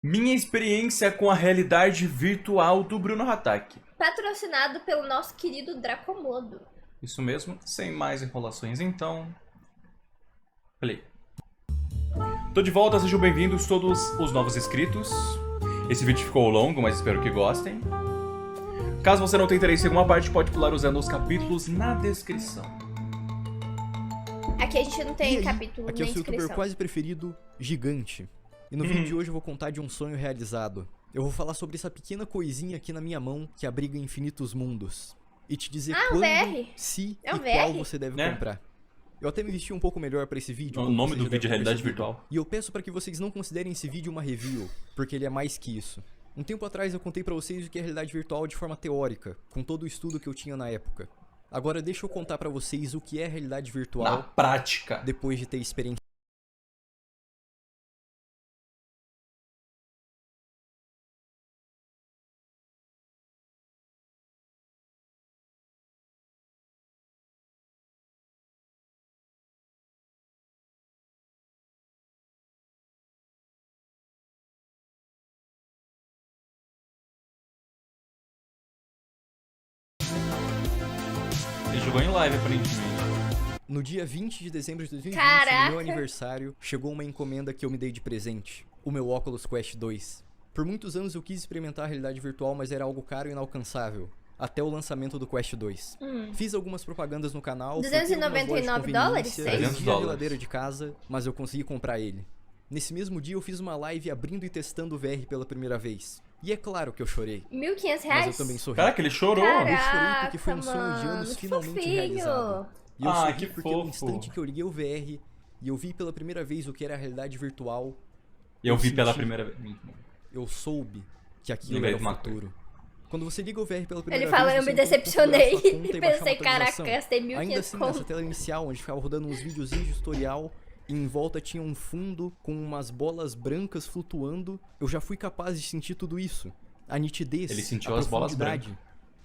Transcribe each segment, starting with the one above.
Minha experiência com a realidade virtual do Bruno Hatak. Patrocinado pelo nosso querido Dracomodo. Isso mesmo, sem mais enrolações então. Play. Tô de volta, sejam bem-vindos todos os novos inscritos. Esse vídeo ficou longo, mas espero que gostem. Caso você não tenha interesse em alguma parte, pode pular usando os capítulos na descrição. Aqui a gente não tem E aí, capítulo aqui é o nem seu youtuber descrição. quase preferido, Gigante. E no vídeo de hoje eu vou contar de um sonho realizado. Eu vou falar sobre essa pequena coisinha aqui na minha mão que abriga infinitos mundos. E te dizer Ah, o quando, VR. se É o e qual VR? você deve É. comprar. Eu até me vesti um pouco melhor pra esse vídeo. O como nome vocês do já vídeo é devem ter realidade percebido. virtual. E eu peço pra que vocês não considerem esse vídeo uma review, porque ele é mais que isso. Um tempo atrás eu contei pra vocês o que é realidade virtual de forma teórica, com todo o estudo que eu tinha na época. Agora deixa eu contar pra vocês o que é realidade Na virtual prática. depois de ter experiência. Ele jogou em live aparentemente. No dia 20 de dezembro de 2020, Caraca! no meu aniversário, chegou uma encomenda que eu me dei de presente. O meu Oculus Quest 2. Por muitos anos eu quis experimentar a realidade virtual, mas era algo caro e inalcançável. Até o lançamento do Quest 2. Fiz algumas propagandas no canal. fui ter algumas lojas de 299 dólares? conveniência, 300 vendi a dólares. geladeira de casa, mas eu consegui comprar ele. Nesse mesmo dia eu fiz uma live abrindo e testando o VR pela primeira vez. E é claro que eu chorei. R$1.500? Mas eu também sorri. Caraca, ele chorou. Caraca, Eu chorei porque foi um sonho de anos mano, que finalmente fofinho. realizado. E eu Ah, sorri que porque no fofo. instante que eu liguei o VR e eu vi pela primeira vez o que era a realidade virtual, Eu vi pela senti. primeira vez. eu soube que aquilo Lembrei era de o uma futuro. Quando você liga o VR pela primeira Ele vez, fala, eu você me não tem como decepcionei. configurar sua conta E e baixar uma pensei, caraca, atualização. gastei Ainda 1.500 assim, conto. nessa tela inicial, onde ficava rodando uns videozinhos de tutorial, e em volta tinha um fundo com umas bolas brancas flutuando, eu já fui capaz de sentir tudo isso. A nitidez, Ele sentiu a as bolas profundidade.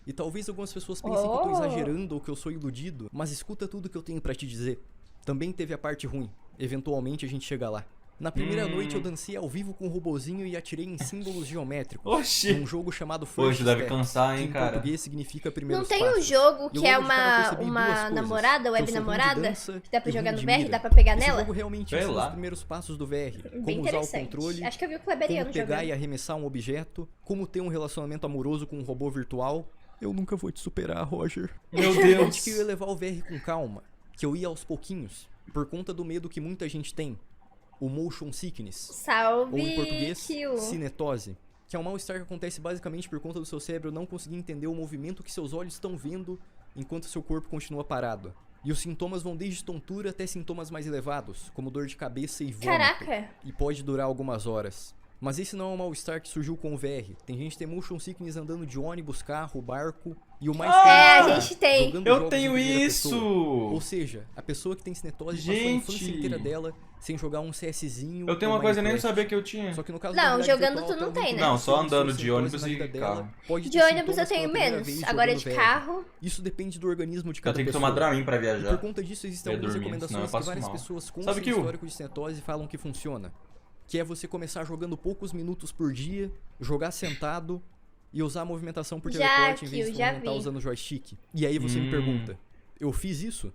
E talvez algumas pessoas pensem que eu tô Oh. exagerando ou que eu sou iludido, mas escuta tudo que eu tenho pra te dizer. Também teve a parte ruim. Eventualmente a gente chega lá. Na primeira noite eu dancei ao vivo com um robozinho e atirei em símbolos geométricos. Oxi. Num jogo chamado First Hoje deve Step, cansar, que hein, em cara. português significa primeiros Não tem passos. um jogo E que é logo de cara eu percebi duas uma coisas, namorada, que eu web sou ruim de namorada? dança Que dá pra e jogar ruim no de VR? mira. Dá pra pegar Esse nela? jogo realmente Sei ensina lá. os primeiros passos do VR. Bem Como usar o interessante. controle, Acho que eu vi o como Kleberiano pegar jogando. e arremessar um objeto, como ter um relacionamento amoroso com um robô virtual. Eu nunca vou te superar, Roger. Meu Antes Deus. que eu ia levar o VR com calma, que eu ia aos pouquinhos, por conta do medo que muita gente tem, o motion sickness, Salve, ou em português, Kill. cinetose, que é um mal-estar que acontece basicamente por conta do seu cérebro não conseguir entender o movimento que seus olhos estão vendo enquanto seu corpo continua parado. E os sintomas vão desde tontura até sintomas mais elevados, como dor de cabeça e vômito. Caraca. E pode durar algumas horas. Mas esse não é um mal-estar que surgiu com o VR. Tem gente que tem motion sickness andando de ônibus, carro, barco. E o mais Ah! É, comum, a gente tem. jogando Eu jogos em tenho primeira isso. pessoa. Ou seja, a pessoa que tem cinetose passou a infância Gente. inteira dela sem jogar um CSzinho. Eu tenho ou uma coisa que nem eu Minecraft. sabia que eu tinha. Só que no caso Não, da realidade jogando virtual, tu não até tem, alguém né? Não, só tem andando de sintomas ônibus na e vida dela, carro. pode De ter ônibus eu sintomas tenho pela primeira menos. vez Agora jogando de VR. carro. Isso depende do organismo de Eu cada tenho que pessoa. tomar Dramin pra E viajar. por conta disso existem Eu ia algumas dormir, senão eu recomendações que passo várias mal. pessoas com Sabe seu que o- histórico de cinetose falam que funciona. Que é você começar jogando poucos minutos por dia, jogar sentado e usar a movimentação por Já, teleporte em vez Kill, de já movimentar vi. usando o joystick. E aí você me pergunta, eu fiz isso?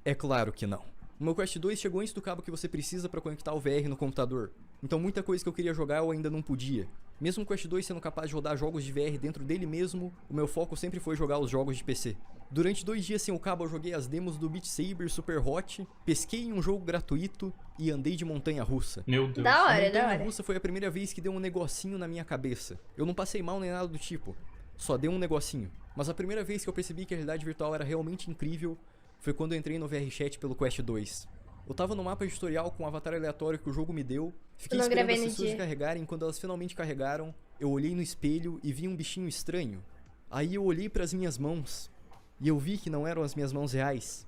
É claro que não. O meu Quest 2 chegou antes do cabo que você precisa para conectar o VR no computador. Então muita coisa que eu queria jogar eu ainda não podia. Mesmo o Quest 2 sendo capaz de rodar jogos de VR dentro dele mesmo, o meu foco sempre foi jogar os jogos de PC. Durante 2 dias sem o cabo eu joguei as demos do Beat Saber Super Hot, pesquei em um jogo gratuito e andei de montanha-russa. Meu Deus. Da A hora, da hora. montanha-russa foi a primeira vez que deu um negocinho na minha cabeça. Eu não passei mal nem nada do tipo, só deu um negocinho. Mas a primeira vez que eu percebi que a realidade virtual era realmente incrível foi quando eu entrei no VRChat pelo Quest 2. Eu tava no mapa de tutorial com um avatar aleatório que o jogo me deu, fiquei Eu não esperando gravei as no pessoas dia. carregarem, quando elas finalmente carregaram, eu olhei no espelho e vi um bichinho estranho. Aí eu olhei pras minhas mãos e eu vi que não eram as minhas mãos reais,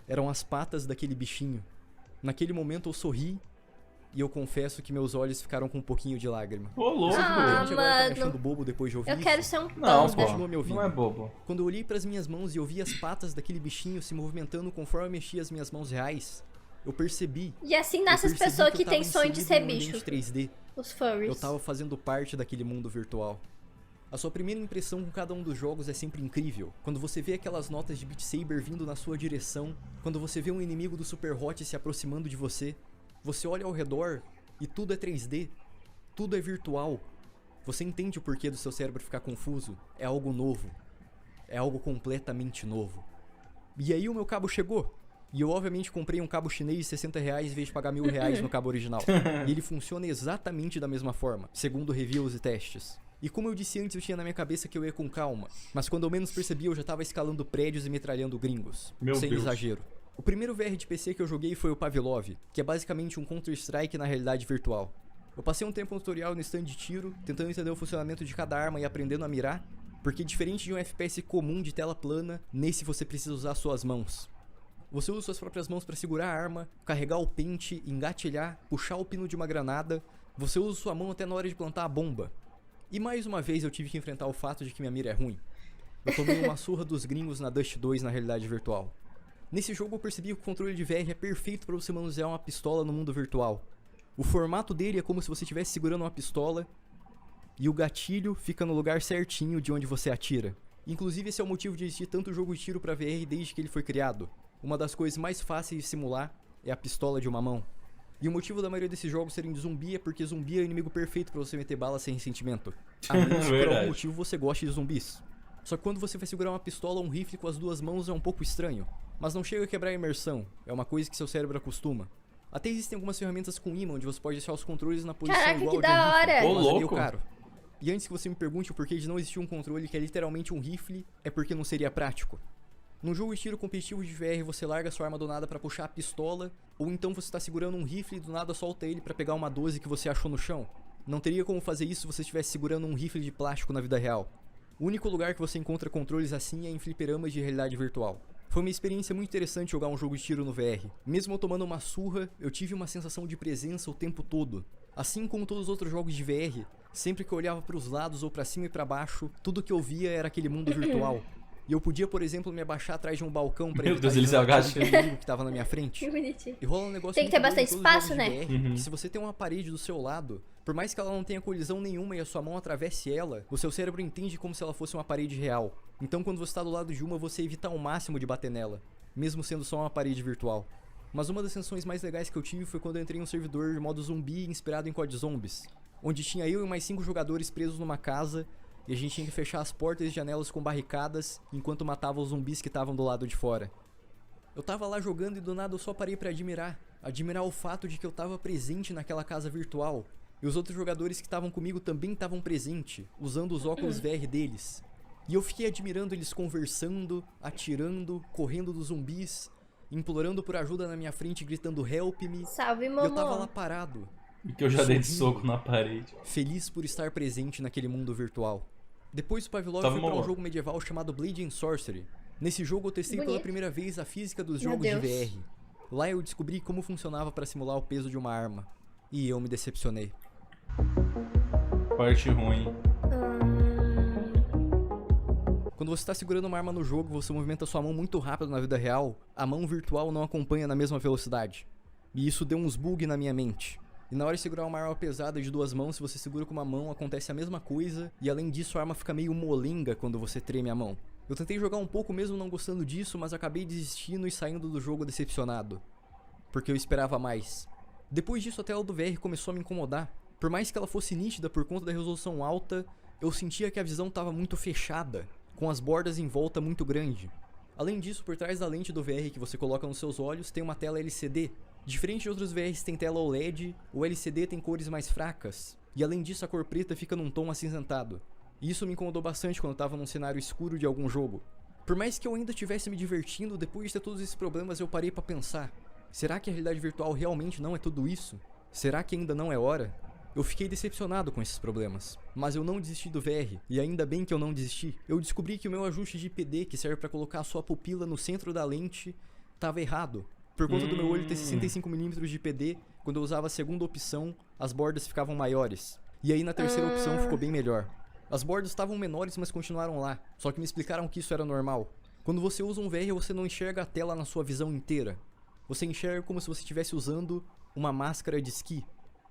eram as patas daquele bichinho. Naquele momento eu sorri e eu confesso que meus olhos ficaram com um pouquinho de lágrima. Ô, louco. Muita Ah, gente agora tá me mano. achando bobo depois de ouvir Eu isso. quero ser um Não, panda. pô. Continua me ouvindo. Não é bobo. Quando eu olhei pras minhas mãos e eu vi as patas daquele bichinho se movimentando conforme eu mexia as minhas mãos reais, eu percebi. E assim nascem as Eu percebi pessoas que que eu tava têm sonho de inserido ser num ambiente bicho. 3D. Os furries. Eu tava fazendo parte daquele mundo virtual. A sua primeira impressão com cada um dos jogos é sempre incrível. Quando você vê aquelas notas de Beat Saber vindo na sua direção, quando você vê um inimigo do Super Hot se aproximando de você, você olha ao redor e tudo é 3D, tudo é virtual. Você entende o porquê do seu cérebro ficar confuso? É algo novo. É algo completamente novo. E aí o meu cabo chegou. E eu obviamente comprei um cabo chinês de 60 reais em vez de pagar R$1.000 no cabo original. E ele funciona exatamente da mesma forma, segundo reviews e testes. E como eu disse antes, eu tinha na minha cabeça que eu ia com calma. Mas quando eu menos percebi, eu já tava escalando prédios e metralhando gringos. Meu Sem Deus. exagero. O primeiro VR de PC que eu joguei foi o Pavlov, que é basicamente um Counter-Strike na realidade virtual. Eu passei um tempo no tutorial no stand de tiro, tentando entender o funcionamento de cada arma e aprendendo a mirar, porque diferente de um FPS comum de tela plana, nesse você precisa usar suas mãos. Você usa suas próprias mãos para segurar a arma, carregar o pente, engatilhar, puxar o pino de uma granada. Você usa sua mão até na hora de plantar a bomba. E mais uma vez eu tive que enfrentar o fato de que minha mira é ruim. Eu tomei uma surra dos gringos na Dust 2 na realidade virtual. Nesse jogo eu percebi que o controle de VR é perfeito para você manusear uma pistola no mundo virtual. O formato dele é como se você estivesse segurando uma pistola e o gatilho fica no lugar certinho de onde você atira. Inclusive esse é o motivo de existir tanto jogo de tiro para VR desde que ele foi criado. Uma das coisas mais fáceis de simular é a pistola de uma mão. E o motivo da maioria desses jogos serem de zumbi é porque zumbi é o inimigo perfeito pra você meter bala sem ressentimento. A menos que por Verdade. algum motivo você goste de zumbis. Só que quando você vai segurar uma pistola ou um rifle com as duas mãos é um pouco estranho. Mas não chega a quebrar a imersão, é uma coisa que seu cérebro acostuma. Até existem algumas ferramentas com imã onde você pode deixar os controles na posição Caraca, igual que de um da rifle, hora! Ô, mas é meio louco. caro. E antes que você me pergunte o porquê de não existir um controle que é literalmente um rifle, é porque não seria prático. Num jogo de tiro competitivo de VR, você larga sua arma do nada pra puxar a pistola, ou então você tá segurando um rifle e do nada solta ele pra pegar uma 12 que você achou no chão. Não teria como fazer isso se você estivesse segurando um rifle de plástico na vida real. O único lugar que você encontra controles assim é em fliperamas de realidade virtual. Foi uma experiência muito interessante jogar um jogo de tiro no VR. Mesmo eu tomando uma surra, eu tive uma sensação de presença o tempo todo. Assim como todos os outros jogos de VR, sempre que eu olhava pros lados ou pra cima e pra baixo, tudo que eu via era aquele mundo virtual. E eu podia, por exemplo, me abaixar atrás de um balcão pra Meu evitar Deus, ele ser se batido agacha. pelo inimigo que tava na minha frente. Que bonitinho. E rola um negócio Tem que ter muito doido em bastante todos os espaço, jogos de né? VR, que se você tem uma parede do seu lado, por mais que ela não tenha colisão nenhuma e a sua mão atravesse ela, o seu cérebro entende como se ela fosse uma parede real. Então quando você tá do lado de uma, você evita ao máximo de bater nela, mesmo sendo só uma parede virtual. Mas uma das sensações mais legais que eu tive foi quando eu entrei em um servidor de modo zumbi inspirado em COD Zombies, onde tinha eu e mais 5 jogadores presos numa casa e a gente tinha que fechar as portas e janelas com barricadas enquanto matava os zumbis que estavam do lado de fora. Eu tava lá jogando e do nada eu só parei pra admirar o fato de que eu tava presente naquela casa virtual. E os outros jogadores que estavam comigo também estavam presentes, usando os óculos VR deles. E eu fiquei admirando eles conversando, atirando, correndo dos zumbis, implorando por ajuda na minha frente, gritando help me. Salve, E eu tava lá Momô. parado, Que eu já dei de Sorrindo. soco na parede. feliz por estar presente naquele mundo virtual. Depois o Pavlov Salve, foi pra um Momô. jogo medieval chamado Blade and Sorcery. Nesse jogo eu testei pela Bonito. primeira vez a física dos Meu jogos de Deus. VR. Lá eu descobri como funcionava pra simular o peso de uma arma. E eu me decepcionei. Parte ruim. Quando você tá segurando uma arma no jogo, você movimenta sua mão muito rápido na vida real, a mão virtual não acompanha na mesma velocidade. E isso deu uns bugs na minha mente. E na hora de segurar uma arma pesada de duas mãos, se você segura com uma mão, acontece a mesma coisa, e além disso a arma fica meio molenga quando você treme a mão. Eu tentei jogar um pouco mesmo não gostando disso, mas acabei desistindo e saindo do jogo decepcionado. Porque eu esperava mais. Depois disso a tela do VR começou a me incomodar. Por mais que ela fosse nítida por conta da resolução alta, eu sentia que a visão estava muito fechada, com as bordas em volta muito grande. Além disso, por trás da lente do VR que você coloca nos seus olhos, tem uma tela LCD. Diferente de outros VRs que tem tela OLED, o LCD tem cores mais fracas. E além disso, a cor preta fica num tom acinzentado. E isso me incomodou bastante quando eu tava num cenário escuro de algum jogo. Por mais que eu ainda estivesse me divertindo, depois de ter todos esses problemas eu parei pra pensar. Será que a realidade virtual realmente não é tudo isso? Será que ainda não é hora? Eu fiquei decepcionado com esses problemas, mas eu não desisti do VR, e ainda bem que eu não desisti. Eu descobri que o meu ajuste de IPD, que serve pra colocar a sua pupila no centro da lente, tava errado. Por conta do meu olho ter 65mm de IPD, quando eu usava a segunda opção, as bordas ficavam maiores. E aí na terceira opção ficou bem melhor. As bordas estavam menores, mas continuaram lá, só que me explicaram que isso era normal. Quando você usa um VR, você não enxerga a tela na sua visão inteira. Você enxerga como se você estivesse usando uma máscara de esqui.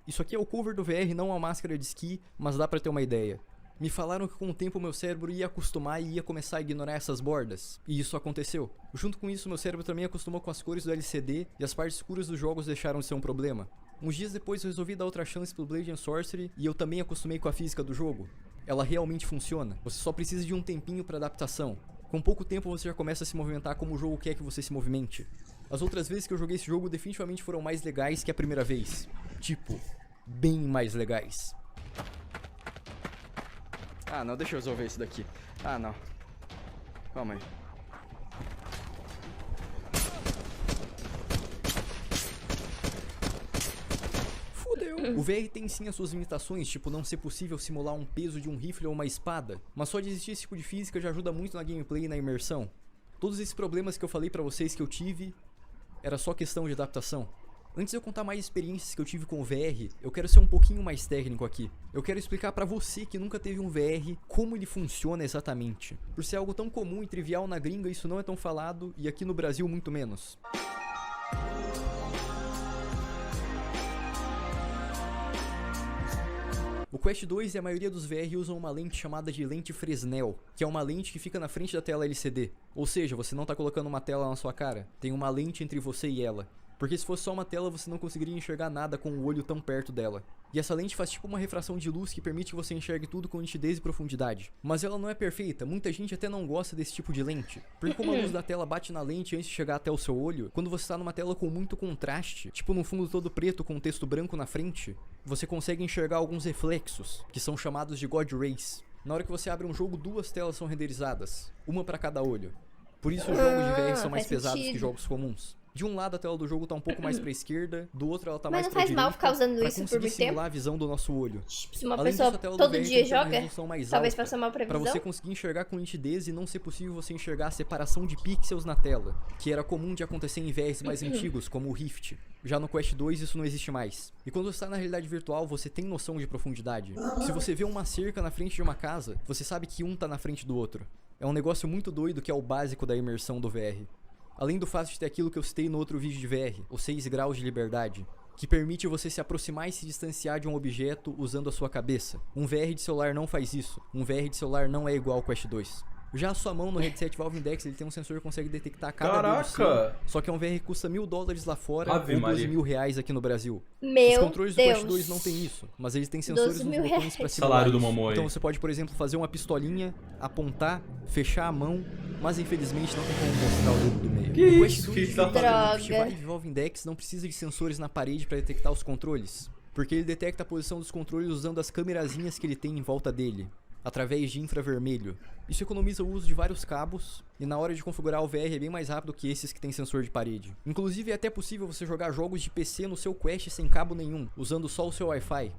Isso aqui é o cover do VR, não uma máscara de esqui, mas dá pra ter uma ideia. Me falaram que com o tempo meu cérebro ia acostumar e ia começar a ignorar essas bordas. E isso aconteceu. Junto com isso, meu cérebro também acostumou com as cores do LCD e as partes escuras dos jogos deixaram de ser um problema. Uns dias depois eu resolvi dar outra chance pro Blade and Sorcery e eu também acostumei com a física do jogo. Ela realmente funciona. Você só precisa de um tempinho pra adaptação. Com pouco tempo você já começa a se movimentar como o jogo quer que você se movimente. As outras vezes que eu joguei esse jogo definitivamente foram mais legais que a primeira vez. Tipo, bem mais legais. Ah, não, deixa eu resolver isso daqui. Ah, não. Calma aí. Fudeu. O VR tem sim as suas limitações, tipo não ser possível simular um peso de um rifle ou uma espada, mas só de existir esse tipo de física já ajuda muito na gameplay e na imersão. Todos esses problemas que eu falei pra vocês que eu tive, era só questão de adaptação. Antes de eu contar mais experiências que eu tive com o VR, eu quero ser um pouquinho mais técnico aqui. Eu quero explicar pra você que nunca teve um VR como ele funciona exatamente. Por ser algo tão comum e trivial na gringa, isso não é tão falado, e aqui no Brasil muito menos. O Quest 2 e a maioria dos VR usam uma lente chamada de lente Fresnel, que é uma lente que fica na frente da tela LCD. Ou seja, você não está colocando uma tela na sua cara, tem uma lente entre você e ela. Porque se fosse só uma tela, você não conseguiria enxergar nada com o olho tão perto dela. E essa lente faz tipo uma refração de luz que permite que você enxergue tudo com nitidez e profundidade. Mas ela não é perfeita, muita gente até não gosta desse tipo de lente. Porque como a luz da tela bate na lente antes de chegar até o seu olho, quando você está numa tela com muito contraste, tipo num fundo todo preto com um texto branco na frente, você consegue enxergar alguns reflexos, que são chamados de God Rays. Na hora que você abre um jogo, 2 telas são renderizadas, uma para cada olho. Por isso os jogos de VR são mais pesados que jogos comuns. De um lado a tela do jogo tá um pouco mais pra esquerda, do outro ela tá mais pra direita. Mas não faz mal ficar usando pra isso por conseguir muito tempo? simular a visão do nosso olho. Tipo, se uma Além pessoa disso, a tela do todo VR dia tem uma joga, resolução mais talvez alta, faça mal pra pra visão. você conseguir enxergar com nitidez e não ser possível você enxergar a separação de pixels na tela, que era comum de acontecer em VRs mais antigos, como o Rift. Já no Quest 2 isso não existe mais. E quando você está na realidade virtual, você tem noção de profundidade. Se você vê uma cerca na frente de uma casa, você sabe que um tá na frente do outro. É um negócio muito doido que é o básico da imersão do VR. Além do fato de ter aquilo que eu citei no outro vídeo de VR, os 6 graus de liberdade, que permite você se aproximar e se distanciar de um objeto usando a sua cabeça. Um VR de celular não faz isso. Um VR de celular não é igual ao Quest 2. Já a sua mão no headset Valve Index, ele tem um sensor que consegue detectar cada dedo seu. Só que é um VR que custa $1.000 lá fora ou R$12.000 aqui no Brasil. Meu Os controles Deus. do Quest 2 não tem isso, mas eles têm sensores nos botões pra simular Salário do isso. Momoe. Então você pode, por exemplo, fazer uma pistolinha, apontar, fechar a mão, mas infelizmente não tem como mostrar o dedo do meio. Que O Quest isso? 2 Que tá fazendo? Vive Valve Index não precisa de sensores na parede para detectar os controles, porque ele detecta a posição dos controles usando as câmerazinhas que ele tem em volta dele, através de infravermelho. Isso economiza o uso de vários cabos, e na hora de configurar o VR é bem mais rápido que esses que tem sensor de parede. Inclusive é até possível você jogar jogos de PC no seu Quest sem cabo nenhum, usando só o seu Wi-Fi.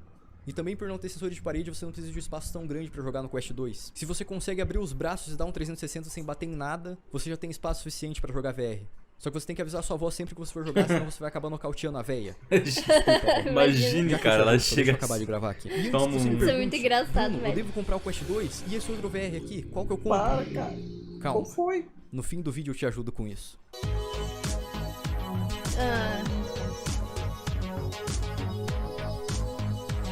E também por não ter sensor de parede, você não precisa de um espaço tão grande para jogar no Quest 2. Se você consegue abrir os braços e dar um 360 sem bater em nada, você já tem espaço suficiente para jogar VR. Só que você tem que avisar sua avó sempre que você for jogar, senão você vai acabar nocauteando a véia. Imagine, cara, ela chega. Deixa eu acabar de gravar aqui. E Toma antes que você me Isso é pergunte, muito engraçado, Bruno, eu velho. devo comprar o Quest 2? E esse outro VR aqui? Qual que eu compro? Para, cara. Calma. Qual foi? No fim do vídeo eu te ajudo com isso.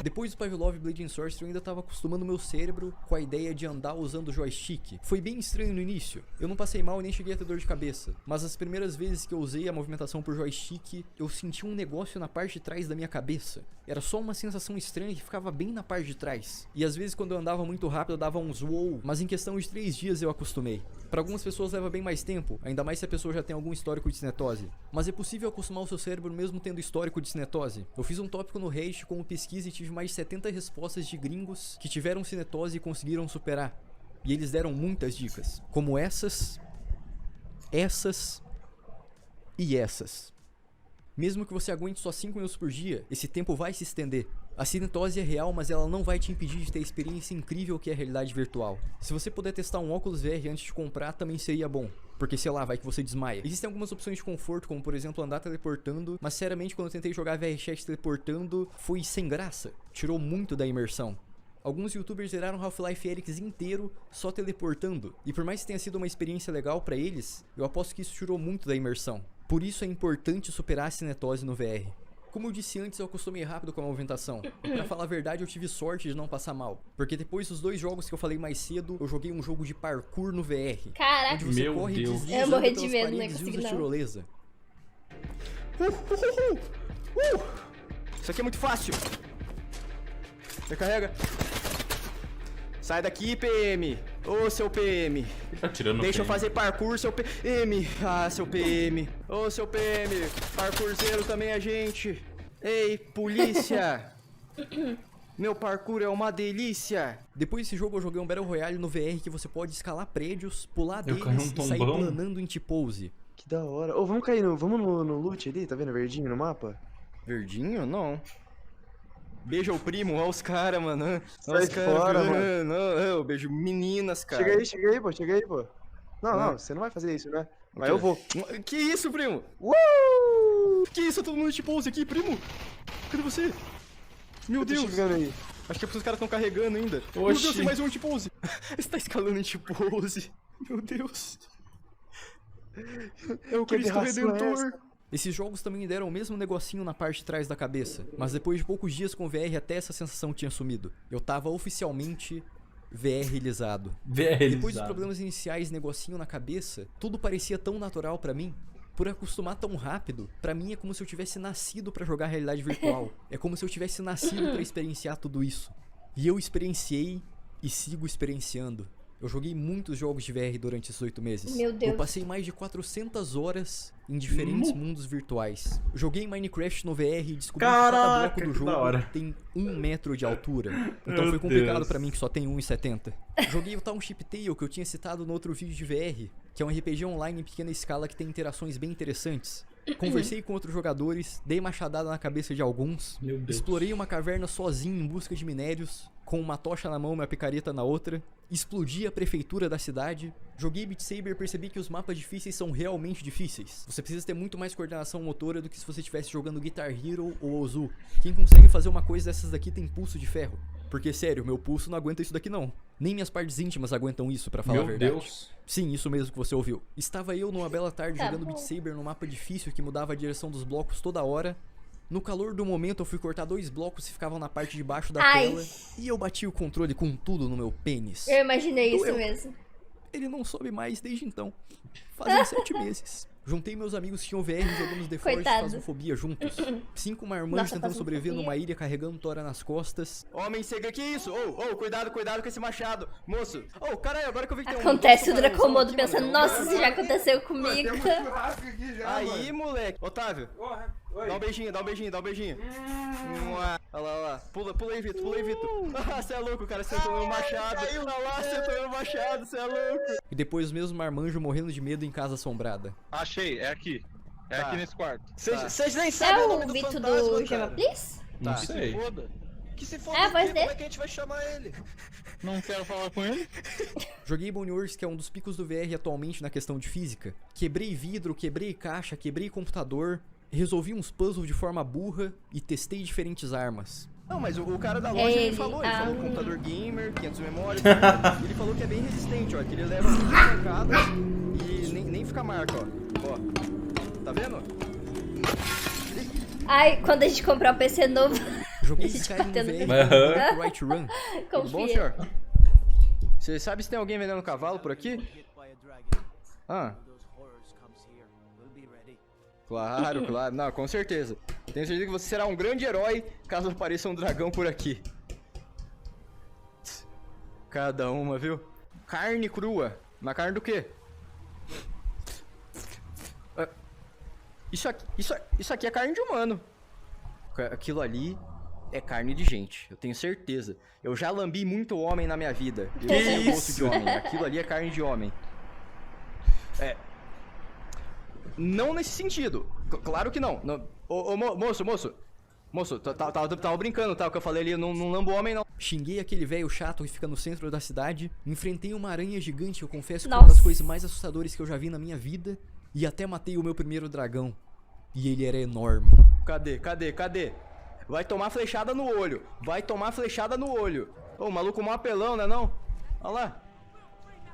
Depois do Pavlov e Blade and Sorcery, eu ainda tava acostumando meu cérebro com a ideia de andar usando o joystick. Foi bem estranho no início. Eu não passei mal e nem cheguei a ter dor de cabeça. Mas as primeiras vezes que eu usei a movimentação por joystick, eu senti um negócio na parte de trás da minha cabeça. Era só uma sensação estranha que ficava bem na parte de trás. E às vezes quando eu andava muito rápido eu dava uns wow, mas em questão de 3 dias eu acostumei. Para algumas pessoas leva bem mais tempo, ainda mais se a pessoa já tem algum histórico de cinetose. Mas é possível acostumar o seu cérebro mesmo tendo histórico de cinetose. Eu fiz um tópico no Reddit como pesquisa e tive mais de 70 respostas de gringos que tiveram cinetose e conseguiram superar. E eles deram muitas dicas, como essas e essas. Mesmo que você aguente só 5 minutos por dia, esse tempo vai se estender. A cinetose é real, mas ela não vai te impedir de ter a experiência incrível que é a realidade virtual. Se você puder testar um óculos VR antes de comprar, também seria bom. Porque, sei lá, vai que você desmaia. Existem algumas opções de conforto, como por exemplo andar teleportando, mas sinceramente quando eu tentei jogar VR Chat teleportando, foi sem graça. Tirou muito da imersão. Alguns youtubers zeraram Half-Life Alyx inteiro só teleportando, e por mais que tenha sido uma experiência legal pra eles, eu aposto que isso tirou muito da imersão. Por isso é importante superar a cinetose no VR. Como eu disse antes, eu acostumei rápido com a movimentação. Pra falar a verdade, eu tive sorte de não passar mal. Porque depois dos 2 jogos que eu falei mais cedo, eu joguei um jogo de parkour no VR. Caraca, Onde você Meu corre e Deus. desliza Eu morri de pelas medo, não paredes e consegui usa não. tirolesa. Isso aqui é muito fácil. Recarrega. Sai daqui, PM. Ô, seu PM. Ele tá tirando Deixa eu quem? fazer parkour, seu PM. Ah, seu PM. Ô, seu PM. Parkourzeiro também é gente. Ei, polícia. Meu parkour é uma delícia. Depois desse jogo eu joguei um Battle Royale no VR que você pode escalar prédios, pular Eu deles caí um e sair tombão. planando em T-pose. Que da hora. Ô, vamos cair no. Vamos no loot ali, tá vendo? Verdinho no mapa? Verdinho? Não. Beija o primo, olha os caras, mano. Olha Sai os caras, fora, mano. Não, eu beijo meninas, cara. Chega aí, pô. Não, você não vai fazer isso, né? Mas quê? eu vou. Que isso, primo? Que isso? Todo mundo de pose aqui, primo. Cadê você? Meu Eu tô Deus. chegando aí. Acho que é porque os caras estão carregando ainda. Meu Oxi. Deus, tem mais um de pose. Você tá escalando em pose. Meu Deus. É o Que Cristo aberração é Redentor. essa? Esses jogos também me deram o mesmo negocinho na parte de trás da cabeça, mas depois de poucos dias com o VR até essa sensação tinha sumido. Eu tava oficialmente VR-ilizado. Depois dos problemas iniciais, negocinho na cabeça, tudo parecia tão natural pra mim. Por acostumar tão rápido, pra mim é como se eu tivesse nascido pra jogar realidade virtual. É como se eu tivesse nascido pra experienciar tudo isso. E eu experienciei e sigo experienciando. Eu joguei muitos jogos de VR durante esses 8 meses. Meu Deus. Eu passei mais de 400 horas em diferentes mundos virtuais. Joguei Minecraft no VR e descobri que cada Caraca, bloco do que jogo da hora. tem 1 metro de altura. Então Meu foi complicado Deus. pra mim que só tem 1,70. Joguei o Township Tale que eu tinha citado no outro vídeo de VR, que é um RPG online em pequena escala que tem interações bem interessantes. Conversei com outros jogadores, dei machadada na cabeça de alguns, Meu Deus. explorei uma caverna sozinho em busca de minérios, com uma tocha na mão e uma picareta na outra, explodi a prefeitura da cidade, joguei Beat Saber e percebi que os mapas difíceis são realmente difíceis. Você precisa ter muito mais coordenação motora do que se você estivesse jogando Guitar Hero ou Ozu. Quem consegue fazer uma coisa dessas daqui tem pulso de ferro. Porque, sério, meu pulso não aguenta isso daqui não. Nem minhas partes íntimas aguentam isso, pra falar a Meu verdade. Deus. Sim, isso mesmo que você ouviu. Estava eu numa bela tarde Tá jogando bom. Beat Saber num mapa difícil que mudava a direção dos blocos toda hora. No calor do momento eu fui cortar 2 blocos que ficavam na parte de baixo da Ai. tela. E eu bati o controle com tudo no meu pênis. Eu imaginei isso Doeu. mesmo. Ele não soube mais desde então. Fazem 7 meses. Juntei meus amigos que tinham VR e jogamos The Force Coitado. Fasmofobia juntos. 5 marmanjos Nossa, tentando sobreviver Fasmofobia. numa ilha carregando tora nas costas. Homem cega, que isso? Cuidado com esse machado. Moço. Caralho, agora que eu vi que tem um... Acontece o tubarãozão Dracomodo aqui, pensando, mano. nossa, isso já aconteceu comigo. Tem um churrasco aqui já, Aí, mano. moleque. Otávio, Oi. dá um beijinho. Olha lá. Pula aí, Vitor, Ah, você é louco, cara, você tomou um machado. Olha lá, você tomou um machado, você é louco. E depois os mesmos marmanjos morrendo de medo em casa assombrada. Achei, é aqui. É Tá. aqui nesse quarto. Vocês nem É sabem o nome o do Vito fantasma, do cara. Gema Please? Não Tá. sei. Foda. Que se foda É a voz aqui, como dele. é que a gente vai chamar ele? Não quero falar com ele. Joguei Bone Wars, que é um dos picos do VR atualmente na questão de física. Quebrei vidro, quebrei caixa, quebrei computador, resolvi uns puzzles de forma burra e testei diferentes armas. Não, mas o cara da loja Ele, ele falou computador gamer, 500 memórias, ele falou que é bem resistente, ó, que ele leva 5 marcadas e nem fica marca, ó. Tá vendo? Ai, quando a gente comprar o PC novo, Joguei A gente Skyrim no batendo VR Aham. com Right Run. Tudo bom, confia. senhor? Você sabe se tem alguém vendendo cavalo por aqui? Ah. Claro. Não, com certeza. Tenho certeza que você será um grande herói caso apareça um dragão por aqui. Cada uma, viu? Carne crua. Na carne do quê? Ah, Isso aqui é carne de humano. Aquilo ali é carne de gente, eu tenho certeza. Eu já lambi muito homem na minha vida. Eu sei o gosto de homem. Aquilo ali é carne de homem. Não nesse sentido. Claro que não. Moço, tava brincando, tá? O que eu falei ali, eu não lambo homem, não. Xinguei aquele velho chato que fica no centro da cidade. Enfrentei uma aranha gigante que eu confesso que foi uma das Nossa. coisas mais assustadoras que eu já vi na minha vida. E até matei o meu primeiro dragão. E ele era enorme. Cadê? Vai tomar flechada no olho. Ô, o maluco mó apelão, né não? Olha lá.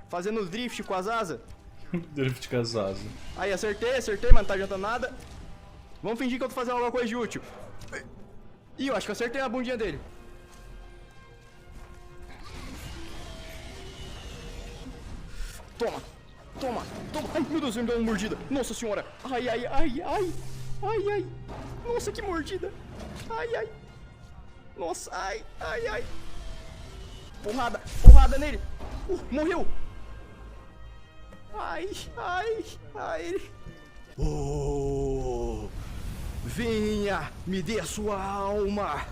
Fazendo drift com as asas. Drift casado. Aí, acertei, mas não tá adiantando nada. Vamos fingir que eu tô fazendo alguma coisa de útil. Ih, eu acho que eu acertei a bundinha dele. Toma. Ai, meu Deus, ele me deu uma mordida. Nossa senhora. Ai. Nossa, que mordida. Ai. Nossa, ai. Porrada nele. Morreu. Ai. Oh, venha, me dê a sua alma.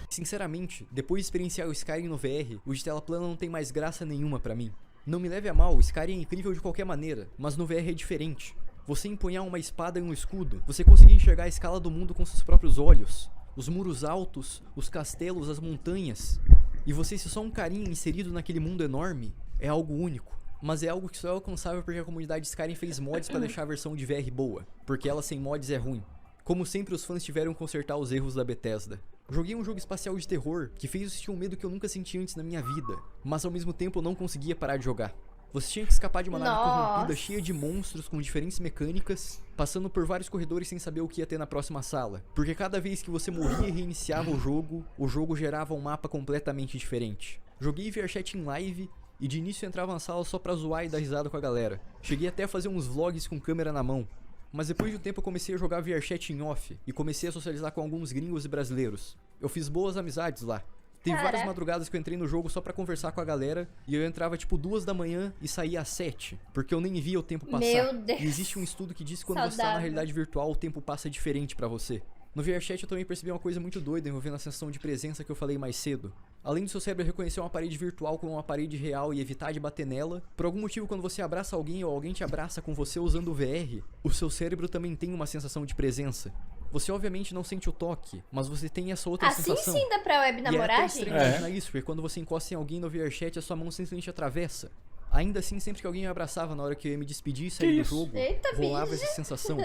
Sinceramente, depois de experienciar o Skyrim no VR, o de tela plana não tem mais graça nenhuma pra mim. Não me leve a mal, o Skyrim é incrível de qualquer maneira, mas no VR é diferente. Você empunhar uma espada e um escudo, você conseguir enxergar a escala do mundo com seus próprios olhos, os muros altos, os castelos, as montanhas, e você ser só um carinha inserido naquele mundo enorme, é algo único. Mas é algo que só é alcançável porque a comunidade Skyrim fez mods pra deixar a versão de VR boa, porque ela sem mods é ruim. Como sempre, os fãs tiveram que consertar os erros da Bethesda. Joguei um jogo espacial de terror que fez eu sentir um medo que eu nunca senti antes na minha vida, mas ao mesmo tempo eu não conseguia parar de jogar. Você tinha que escapar de uma nave corrompida cheia de monstros com diferentes mecânicas, passando por vários corredores sem saber o que ia ter na próxima sala, porque cada vez que você morria e reiniciava o jogo gerava um mapa completamente diferente. Joguei VRChat em live e de início eu entrava na sala só pra zoar e dar risada com a galera. Cheguei até a fazer uns vlogs com câmera na mão. Mas depois de um tempo eu comecei a jogar VRChat em off e comecei a socializar com alguns gringos e brasileiros. Eu fiz boas amizades lá. Teve várias madrugadas que eu entrei no jogo só pra conversar com a galera e eu entrava tipo 2 da manhã e saía às 7, porque eu nem via o tempo passar. Meu Deus. E existe um estudo que diz que quando você tá na realidade virtual o tempo passa diferente pra você. No VRChat eu também percebi uma coisa muito doida envolvendo a sensação de presença que eu falei mais cedo. Além do seu cérebro reconhecer uma parede virtual como uma parede real e evitar de bater nela, por algum motivo quando você abraça alguém ou alguém te abraça com você usando o VR, o seu cérebro também tem uma sensação de presença. Você obviamente não sente o toque, mas você tem essa outra sensação. Assim sim dá pra web E é namorar, até estranho gente? imaginar isso, porque quando você encosta em alguém no VRChat, a sua mão simplesmente atravessa. Ainda assim, sempre que alguém me abraçava na hora que eu ia me despedir e sair do jogo, Eita, rolava essa sensação.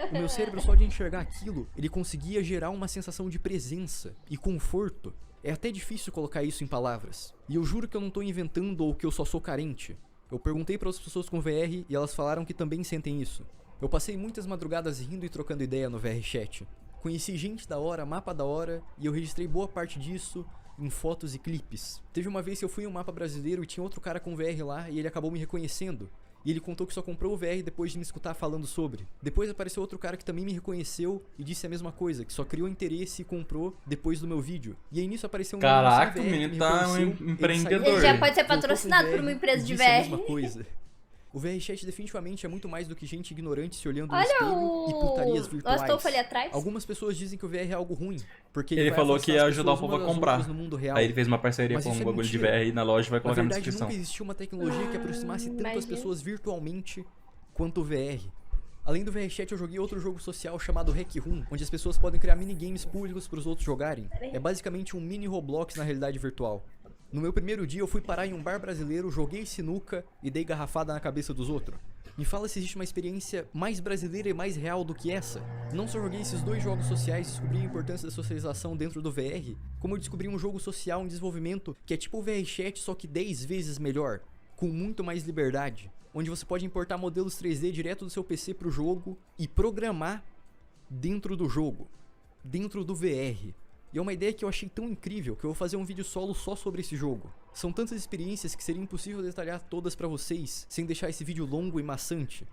O meu cérebro, só de enxergar aquilo, ele conseguia gerar uma sensação de presença e conforto. É até difícil colocar isso em palavras. E eu juro que eu não tô inventando ou que eu só sou carente. Eu perguntei para outras pessoas com VR e elas falaram que também sentem isso. Eu passei muitas madrugadas rindo e trocando ideia no VRChat. Conheci gente da hora, mapa da hora, e eu registrei boa parte disso em fotos e clipes. Teve uma vez que eu fui em um mapa brasileiro e tinha outro cara com VR lá e ele acabou me reconhecendo. E ele contou que só comprou o VR depois de me escutar falando sobre. Depois apareceu outro cara que também me reconheceu e disse a mesma coisa, que só criou interesse e comprou depois do meu vídeo. E aí nisso apareceu um Caraca, menino o sem VR menino que me tá um reconheceu, ele empreendedor. saiu, Ele já pode ser voltou pro patrocinado por VR uma empresa e de disse a mesma VR. coisa. O VRChat definitivamente é muito mais do que gente ignorante se olhando no Olha espelho e putarias o virtuais. Astolfo ali atrás. Algumas pessoas dizem que o VR é algo ruim, porque Ele vai falou afastar que ia as ajudar o pessoas povo a umas das comprar. outras no mundo real. Aí ele fez uma parceria Mas com isso um é bagulho de mentira. VR na loja e vai Na colocar na verdade, descrição. nunca existiu uma tecnologia que aproximasse tanto as imagina. pessoas virtualmente quanto o VR. Além do VRChat, eu joguei outro jogo social chamado Hack Room, onde as pessoas podem criar minigames públicos para os outros jogarem. É basicamente um mini Roblox na realidade virtual. No meu primeiro dia, eu fui parar em um bar brasileiro, joguei sinuca e dei garrafada na cabeça dos outros. Me fala se existe uma experiência mais brasileira e mais real do que essa. Não só joguei esses 2 jogos sociais e descobri a importância da socialização dentro do VR, como eu descobri um jogo social em desenvolvimento que é tipo o VRChat, só que 10 vezes melhor, com muito mais liberdade, onde você pode importar modelos 3D direto do seu PC pro jogo e programar dentro do jogo, dentro do VR. E é uma ideia que eu achei tão incrível que eu vou fazer um vídeo solo só sobre esse jogo. São tantas experiências que seria impossível detalhar todas pra vocês, sem deixar esse vídeo longo e maçante.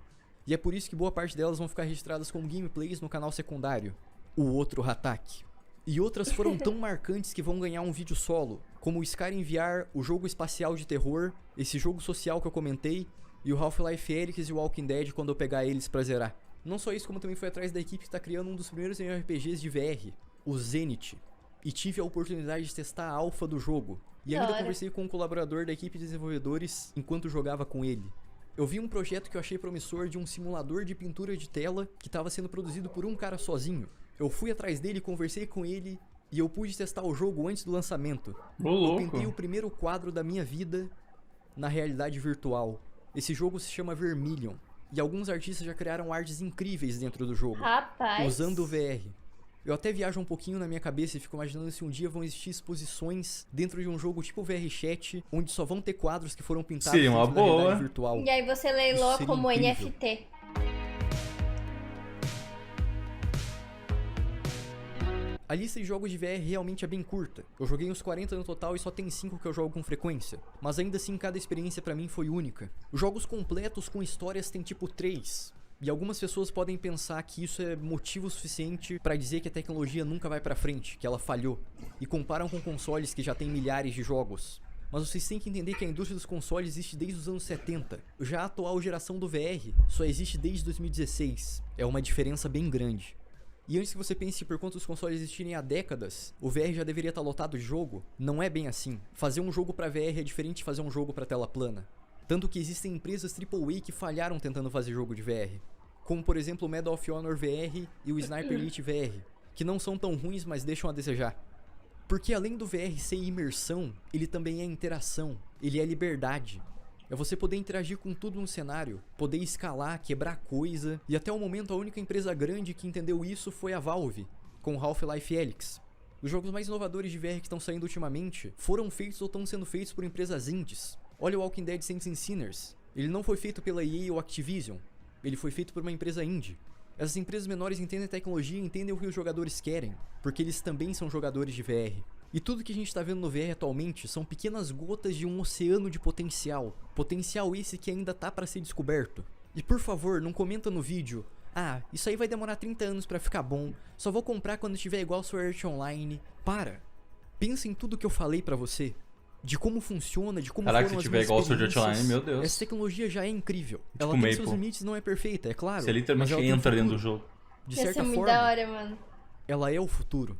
E é por isso que boa parte delas vão ficar registradas como gameplays no canal secundário, o outro Hatak. E outras foram tão marcantes que vão ganhar um vídeo solo, como o Skyrim VR, o jogo espacial de terror, esse jogo social que eu comentei, e o Half-Life Alyx e o Walking Dead quando eu pegar eles pra zerar. Não só isso, como também fui atrás da equipe que tá criando um dos primeiros RPGs de VR, o Zenith. E tive a oportunidade de testar a alfa do jogo. E ainda conversei com um colaborador da equipe de desenvolvedores enquanto jogava com ele. Eu vi um projeto que eu achei promissor de um simulador de pintura de tela que estava sendo produzido por um cara sozinho. Eu fui atrás dele, conversei com ele e eu pude testar o jogo antes do lançamento. Ô, Eu louco. pintei o primeiro quadro da minha vida na realidade virtual. Esse jogo se chama Vermilion. E alguns artistas já criaram artes incríveis dentro do jogo, Rapaz. usando o VR. Eu até viajo um pouquinho na minha cabeça e fico imaginando se um dia vão existir exposições dentro de um jogo tipo VR Chat, onde só vão ter quadros que foram pintados Seria uma dentro da realidade boa. virtual. E aí você leiloa Seria como incrível. NFT. A lista de jogos de VR realmente é bem curta. Eu joguei uns 40 no total e só tem 5 que eu jogo com frequência. Mas ainda assim, cada experiência pra mim foi única. Os jogos completos com histórias tem tipo 3. E algumas pessoas podem pensar que isso é motivo suficiente pra dizer que a tecnologia nunca vai pra frente, que ela falhou. E comparam com consoles que já têm milhares de jogos. Mas vocês têm que entender que a indústria dos consoles existe desde os anos 70. Já a atual geração do VR só existe desde 2016. É uma diferença bem grande. E antes que você pense por quanto os consoles existirem há décadas, o VR já deveria estar lotado de jogo, não é bem assim. Fazer um jogo pra VR é diferente de fazer um jogo pra tela plana. Tanto que existem empresas AAA que falharam tentando fazer jogo de VR. Como por exemplo o Medal of Honor VR e o Sniper Elite VR, que não são tão ruins, mas deixam a desejar. Porque além do VR ser imersão, ele também é interação, ele é liberdade. É você poder interagir com tudo no cenário, poder escalar, quebrar coisa, e até o momento a única empresa grande que entendeu isso foi a Valve, com o Half-Life Alyx. Os jogos mais inovadores de VR que estão saindo ultimamente foram feitos ou estão sendo feitos por empresas indies. Olha o Walking Dead Saints and Sinners, ele não foi feito pela EA ou Activision, ele foi feito por uma empresa indie. Essas empresas menores entendem a tecnologia e entendem o que os jogadores querem, porque eles também são jogadores de VR. E tudo que a gente tá vendo no VR atualmente são pequenas gotas de um oceano de potencial. Potencial esse que ainda tá pra ser descoberto. E por favor, não comenta no vídeo: ah, isso aí vai demorar 30 anos pra ficar bom, só vou comprar quando tiver igual Sword Art Online. Para! Pensa em tudo que eu falei pra você. De como funciona, de como Caraca, foram se as tiver minhas igual Sword Art experiências. Online, meu Deus. Essa tecnologia já é incrível. Tipo Ela tem Maple. seus limites, não é perfeita, é claro. Você literalmente mas ela tem entra dentro do futuro. jogo. De Ia ser certa muito forma, da hora, mano. ela é o futuro.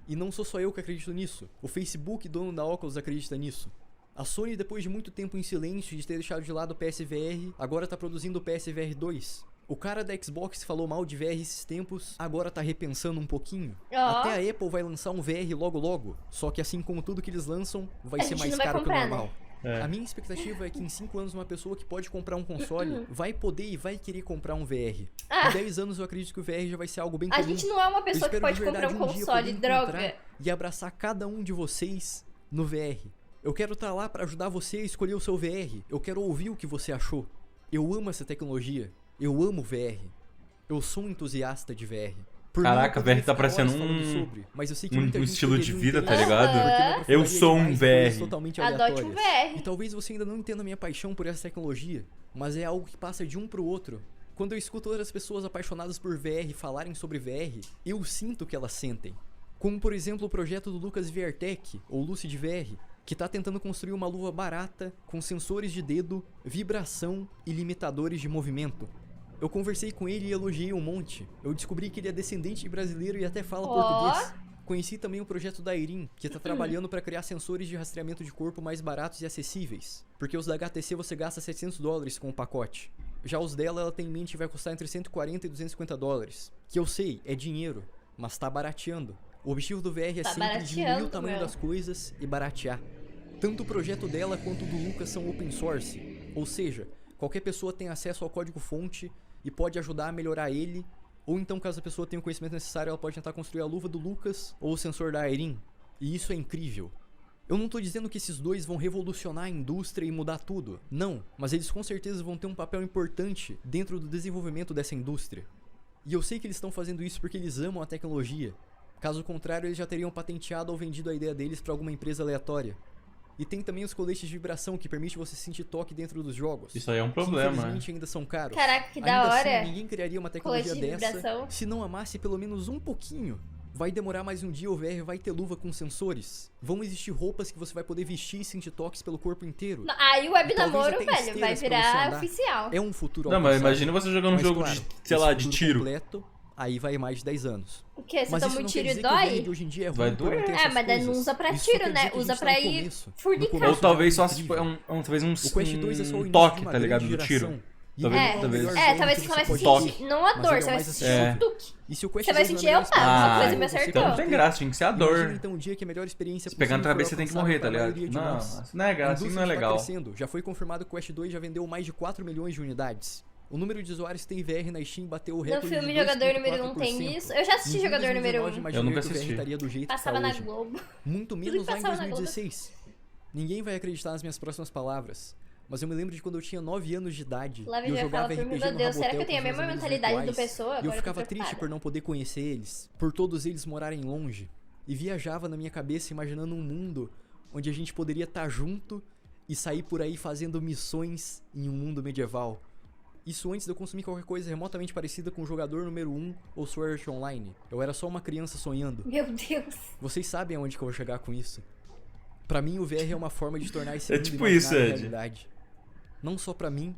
E não sou só eu que acredito nisso. O Facebook, dono da Oculus, acredita nisso. A Sony, depois de muito tempo em silêncio de ter deixado de lado o PSVR, agora tá produzindo o PSVR 2. O cara da Xbox que falou mal de VR esses tempos, agora tá repensando um pouquinho. Ó. Até a Apple vai lançar um VR logo logo. Só que assim como tudo que eles lançam, vai A ser gente mais não vai caro comprar, que o normal. É. A minha expectativa é que em 5 anos uma pessoa que pode comprar um console vai poder e vai querer comprar um VR. Ah. Em 10 anos eu acredito que o VR já vai ser algo bem A comum. gente não é uma Eu pessoa que espero pode de comprar verdade um dia console, poder droga. encontrar e abraçar cada um de vocês no VR. Eu quero estar lá pra ajudar você a escolher o seu VR. Eu quero ouvir o que você achou. Eu amo essa tecnologia. Eu amo VR. Eu sou um entusiasta de VR. Por mim, Caraca, eu poderia VR tá ficar parecendo horas falando sobre, mas eu sei que muita um gente estilo de poderia vida, não tá entender ligado? isso, porque me Aham. aprofundaria Eu sou um demais em coisas VR. totalmente Adote um aleatórias. VR. E talvez você ainda não entenda a minha paixão por essa tecnologia, mas é algo que passa de um pro outro. Quando eu escuto outras pessoas apaixonadas por VR falarem sobre VR, eu sinto o que elas sentem. Como por exemplo o projeto do Lucas VRTech, ou Lucid VR, que tá tentando construir uma luva barata, com sensores de dedo, vibração e limitadores de movimento. Eu conversei com ele e elogiei um monte. Eu descobri que ele é descendente de brasileiro e até fala português. Conheci também o projeto da Irin, que tá trabalhando para criar sensores de rastreamento de corpo mais baratos e acessíveis. Porque os da HTC você gasta $700 com o pacote. Já os dela, ela tem em mente que vai custar entre 140 e $250. Que eu sei, é dinheiro, mas tá barateando. O objetivo do VR é Tá sempre diminuir o barateando, tamanho meu. das coisas e baratear. Tanto o projeto dela quanto o do Lucas são open source, ou seja, qualquer pessoa tem acesso ao código-fonte e pode ajudar a melhorar ele, ou então caso a pessoa tenha o conhecimento necessário, ela pode tentar construir a luva do Lucas ou o sensor da Irin. E isso é incrível. Eu não tô dizendo que esses dois vão revolucionar a indústria e mudar tudo, não, mas eles com certeza vão ter um papel importante dentro do desenvolvimento dessa indústria. E eu sei que eles estão fazendo isso porque eles amam a tecnologia. Caso contrário, eles já teriam patenteado ou vendido a ideia deles para alguma empresa aleatória. E tem também os coletes de vibração que permite você sentir toque dentro dos jogos. Isso aí é um que, problema, né? infelizmente ainda são caros. Caraca, que da Ainda hora. assim, ninguém criaria uma tecnologia Colete de dessa vibração. se não amasse pelo menos um pouquinho. Vai demorar mais um dia, o VR vai ter luva com sensores. Vão existir roupas que você vai poder vestir e sentir toques pelo corpo inteiro. Não, aí o web E talvez namoro, até velho, esteiras vai pra você virar andar. oficial. É um futuro Não, mas alcançável. imagina você jogando um Mas, jogo claro, de, sei lá, esse de futuro tiro. completo, aí vai mais de 10 anos. O quê? Você Mas toma isso um não tiro quer e dizer que o VR dói? de hoje em dia é ruim Vai por doer. não ter É, essas mas daí não coisas. usa pra Isso tiro, quer né? dizer que a Usa gente tá pra no ir começo. furnicar. No começo Ou talvez já só é incrível. talvez um O Quest 2 é só o início toque, de uma tá ligado? grande Do tiro. geração. E Talvez- não é o talvez- melhor É, jogo talvez que você não vai pode sentir, ter. não a Mas dor, ele é você vai mais sentir acessível. um tuque. E se o Quest Você vai 2 não é sentir, a melhor opa, experiência uma Ah, coisa me que você acertou. Então pode não tem ter, graça, tinha que ser a imagina dor. então um dia que a melhor experiência Se pegar na possível for cabeça tem que alcançada morrer, tá pela ligado? maioria de Não, nós. isso não é A graça, isso não é indústria está legal. crescendo. Já foi confirmado que o Quest 2 já vendeu mais de 4 milhões de unidades. O número de usuários que tem VR na Steam bateu o No recorde filme de Jogador Número 1 2,4%. tem isso. Eu já assisti Ninguém em Jogador Número 2019 1. imaginou Eu nunca que o VR assisti. estaria do jeito Passava que na tá hoje. Globo. Muito que menos lá em passava na Globo. 2016. Ninguém vai acreditar nas minhas próximas palavras. Mas eu me lembro de quando eu tinha 9 anos de idade. Lá E eu já jogava fala pra mim, RPG meu no Deus, será Rabotel que eu tenho a com os mesma meus amigos mentalidade do virtuais. Pessoa? E eu Agora tô ficava triste preocupada. por não poder conhecer eles. Por todos eles morarem longe. E viajava na minha cabeça imaginando um mundo onde a gente poderia estar junto e sair por aí fazendo missões em um mundo medieval. Isso antes de eu consumir qualquer coisa remotamente parecida com o Jogador Número 1 ou Sword Art Online. Eu era só uma criança sonhando. Meu Deus. Vocês sabem aonde que eu vou chegar com isso. Pra mim, o VR é uma forma de tornar esse É mundo tipo isso, imaginário Ed. realidade. Não só pra mim,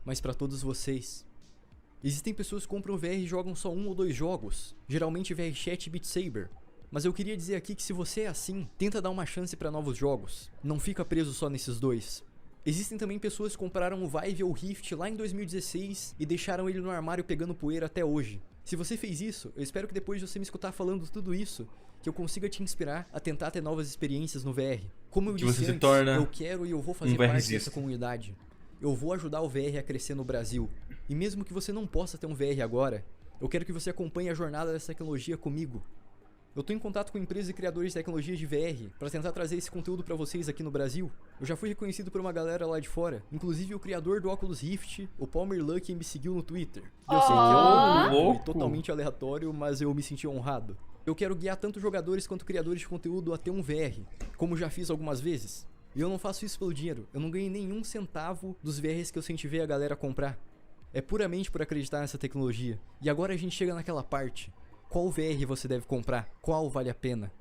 mas pra todos vocês. Existem pessoas que compram VR e jogam só 1 ou 2 jogos, geralmente VR Chat e Beat Saber. Mas eu queria dizer aqui que se você é assim, tenta dar uma chance pra novos jogos. Não fica preso só nesses dois. Existem também pessoas que compraram o Vive ou o Rift lá em 2016 e deixaram ele no armário pegando poeira até hoje. Se você fez isso, eu espero que depois de você me escutar falando tudo isso, que eu consiga te inspirar a tentar ter novas experiências no VR. Como eu Que disse você se antes, torna eu quero e eu vou fazer um parte VRzista. dessa comunidade. Eu vou ajudar o VR a crescer no Brasil. E mesmo que você não possa ter um VR agora, eu quero que você acompanhe a jornada dessa tecnologia comigo. Eu tô em contato com empresas e criadores de tecnologias de VR para tentar trazer esse conteúdo pra vocês aqui no Brasil. Eu já fui reconhecido por uma galera lá de fora, inclusive o criador do Oculus Rift, o Palmer Lucky, me seguiu no Twitter. E eu sei que é um Louco! totalmente aleatório, mas eu me senti honrado. Eu quero guiar tanto jogadores quanto criadores de conteúdo a ter um VR, como já fiz algumas vezes. E eu não faço isso pelo dinheiro, eu não ganhei nenhum centavo dos VRs que eu incentivei a galera a comprar. É puramente por acreditar nessa tecnologia. E agora a gente chega naquela parte. Qual VR você deve comprar? Qual vale a pena?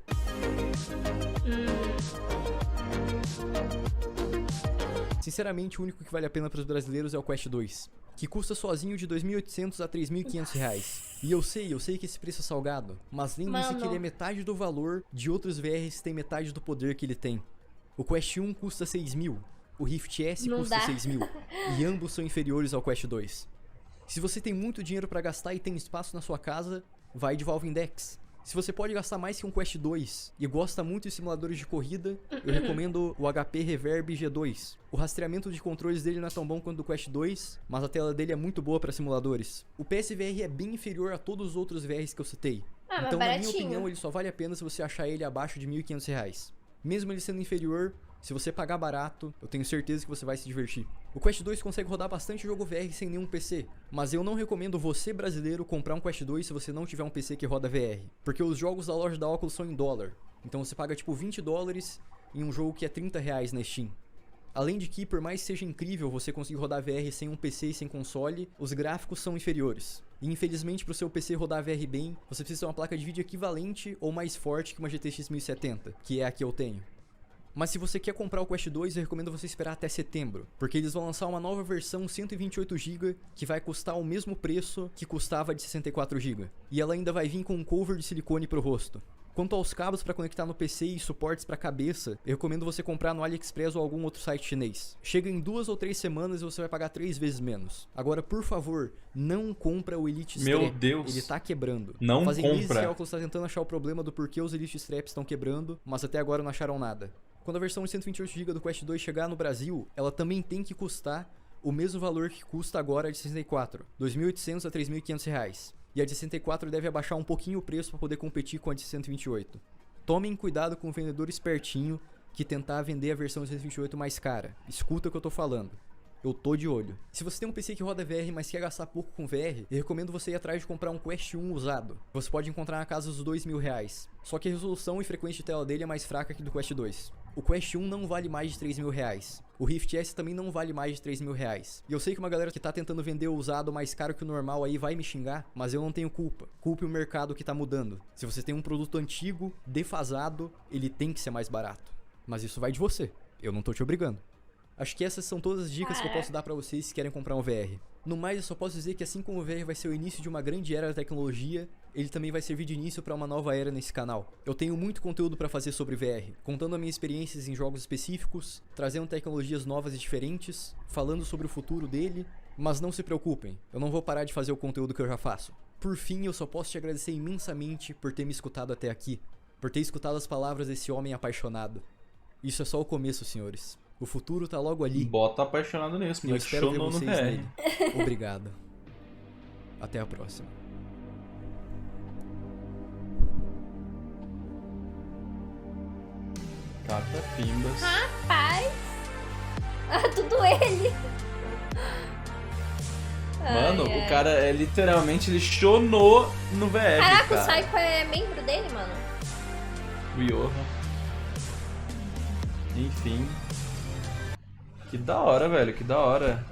Sinceramente, o único que vale a pena para os brasileiros é o Quest 2, que custa sozinho de R$ 2.800 a R$ 3.500. E eu sei que esse preço é salgado, mas lembre-se que ele é metade do valor de outros VRs que tem metade do poder que ele tem. O Quest 1 custa 6.000, o Rift S Não custa dá. 6.000, e ambos são inferiores ao Quest 2. Se você tem muito dinheiro para gastar e tem espaço na sua casa, vai de Valve Index. Se você pode gastar mais que um Quest 2 e gosta muito de simuladores de corrida, eu recomendo o HP Reverb G2. O rastreamento de controles dele não é tão bom quanto o do Quest 2, mas a tela dele é muito boa para simuladores. O PSVR é bem inferior a todos os outros VRs que eu citei. Ah, mas Então, na minha baratinho. opinião, ele só vale a pena se você achar ele abaixo de R$ 1.500. Mesmo ele sendo inferior, se você pagar barato, eu tenho certeza que você vai se divertir. O Quest 2 consegue rodar bastante jogo VR sem nenhum PC, mas eu não recomendo você, brasileiro, comprar um Quest 2 se você não tiver um PC que roda VR, porque os jogos da loja da Oculus são em dólar, então você paga tipo $20 em um jogo que é R$30 na Steam. Além de que, por mais que seja incrível você conseguir rodar VR sem um PC e sem console, os gráficos são inferiores. E infelizmente, para o seu PC rodar VR bem, você precisa ter uma placa de vídeo equivalente ou mais forte que uma GTX 1070, que é a que eu tenho. Mas se você quer comprar o Quest 2, eu recomendo você esperar até setembro, porque eles vão lançar uma nova versão 128GB que vai custar o mesmo preço que custava de 64GB. E ela ainda vai vir com um cover de silicone pro rosto. Quanto aos cabos para conectar no PC e suportes para cabeça, eu recomendo você comprar no AliExpress ou algum outro site chinês. Chega em 2 ou 3 semanas e você vai pagar 3 vezes menos. Agora, por favor, não compra o Elite Strap. Meu Deus. Ele tá quebrando. Não Fazem meses compra. que a Oculus tá tentando achar o problema do porquê os Elite Straps estão quebrando, mas até agora não acharam nada. Quando a versão de 128GB do Quest 2 chegar no Brasil, ela também tem que custar o mesmo valor que custa agora a de 64, R$ 2.800 a R$ 3.500. E a de 64 deve abaixar um pouquinho o preço para poder competir com a de 128. Tomem cuidado com o vendedor espertinho que tentar vender a versão de 128 mais cara. Escuta o que eu tô falando. Eu tô de olho. Se você tem um PC que roda VR, mas quer gastar pouco com VR, eu recomendo você ir atrás de comprar um Quest 1 usado. Você pode encontrar na casa dos R$2.000. Só que a resolução e frequência de tela dele é mais fraca que do Quest 2. O Quest 1 não vale mais de R$3.000. O Rift S também não vale mais de R$3.000. E eu sei que uma galera que tá tentando vender o usado mais caro que o normal aí vai me xingar, mas eu não tenho culpa. Culpe o mercado que tá mudando. Se você tem um produto antigo, defasado, ele tem que ser mais barato. Mas isso vai de você. Eu não tô te obrigando. Acho que essas são todas as dicas que eu posso dar pra vocês se querem comprar um VR. No mais, eu só posso dizer que assim como o VR vai ser o início de uma grande era da tecnologia, ele também vai servir de início pra uma nova era nesse canal. Eu tenho muito conteúdo pra fazer sobre VR, contando as minhas experiências em jogos específicos, trazendo tecnologias novas e diferentes, falando sobre o futuro dele, mas não se preocupem, eu não vou parar de fazer o conteúdo que eu já faço. Por fim, eu só posso te agradecer imensamente por ter me escutado até aqui, por ter escutado as palavras desse homem apaixonado. Isso é só o começo, senhores. O futuro tá logo ali. Bota apaixonado nisso, Eu moleque. espero ver Chonou no vocês VR. nele. Obrigado. Até a próxima. Catapimbas. Rapaz. Ah, tudo ele. Mano, Ai, ai. o cara é literalmente, ele chonou no VR, Caraca, o cara. Psycho é membro dele, mano. Ryoha. Enfim. Que da hora, velho, que da hora.